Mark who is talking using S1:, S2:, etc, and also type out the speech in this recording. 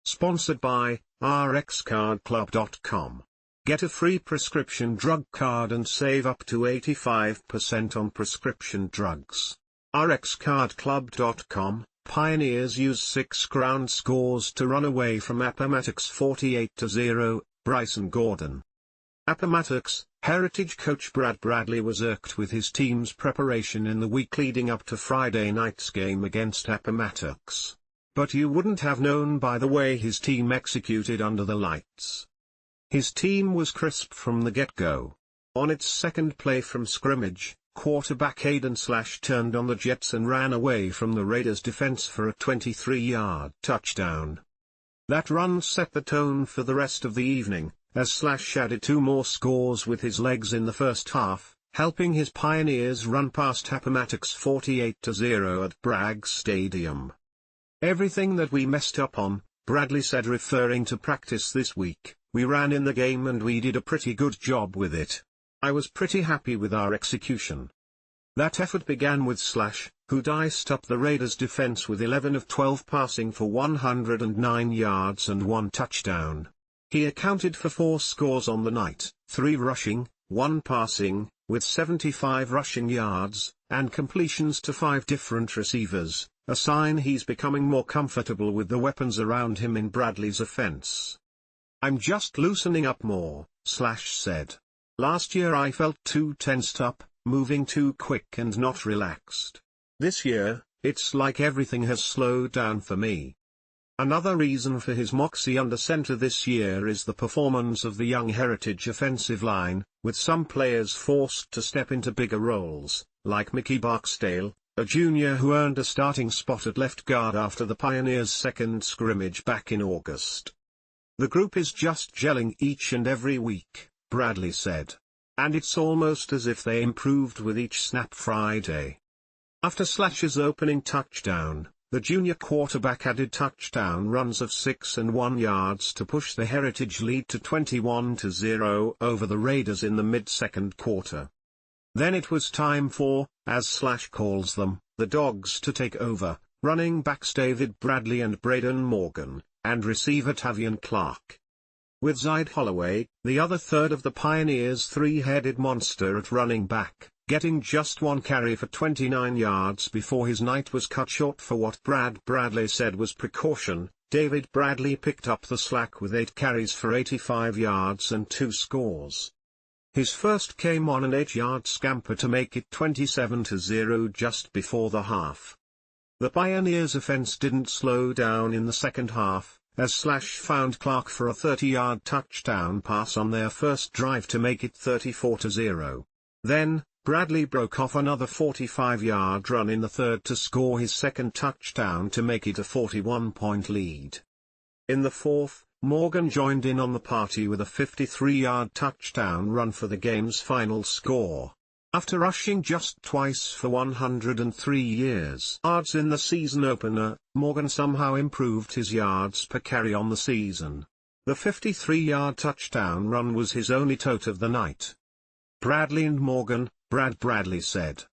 S1: Sponsored by rxcardclub.com. Get a free prescription drug card and save up to 85% on prescription drugs. rxcardclub.com. Pioneers use 6 ground scores to run away from Appomattox 48-0, Bryson Gordon. Appomattox Heritage coach Brad Bradley was irked with his team's preparation in the week leading up to Friday night's game against Appomattox. But you wouldn't have known by the way his team executed under the lights. His team was crisp from the get-go. On its second play from scrimmage, quarterback Ayden Slash turned on the jets and ran away from the Raiders' defense for a 23-yard touchdown. That run set the tone for the rest of the evening, as Slash added 2 more scores with his legs in the first half, helping his Pioneers run past Appomattox 48-0 at Bragg Stadium. "Everything that we messed up on," Bradley said referring to practice this week, "we ran in the game and we did a pretty good job with it. I was pretty happy with our execution." That effort began with Slash, who diced up the Raiders' defense with 11 of 12 passing for 109 yards and 1 touchdown. He accounted for 4 scores on the night, 3 rushing, 1 passing, with 75 rushing yards, and completions to 5 different receivers, a sign he's becoming more comfortable with the weapons around him in Bradley's offense. "I'm just loosening up more," Slash said. "Last year I felt too tensed up, moving too quick and not relaxed. This year, it's like everything has slowed down for me." Another reason for his moxie under center this year is the performance of the young Heritage offensive line, with some players forced to step into bigger roles, like Mehki Barksdale, a junior who earned a starting spot at left guard after the Pioneers' second scrimmage back in August. "The group is just gelling each and every week," Bradley said. "And it's almost as if they improved with each snap Friday." After Slash's opening touchdown, the junior quarterback added touchdown runs of 6 and 1 yards to push the Heritage lead to 21-0 over the Raiders in the mid-second quarter. Then it was time for, as Slash calls them, the Dogs to take over, running backs David Bradley and Brayden Morgan, and receiver Tavion Clark. With Zaid Holloway, the other third of the Pioneers' 3-headed monster at running back, getting just 1 carry for 29 yards before his night was cut short for what Brad Bradley said was precaution, David Bradley picked up the slack with 8 carries for 85 yards and 2 scores. His first came on an 8-yard scamper to make it 27-0 just before the half. The Pioneers' offense didn't slow down in the second half, as Slash found Clark for a 30-yard touchdown pass on their first drive to make it 34-0. Then, Bradley broke off another 45-yard run in the third to score his second touchdown to make it a 41-point lead. In the fourth, Morgan joined in on the party with a 53-yard touchdown run for the game's final score. After rushing just twice for 103 yards in the season opener, Morgan somehow improved his yards per carry on the season. The 53-yard touchdown run was his only tote of the night. "Bradley and Morgan," Brad Bradley said,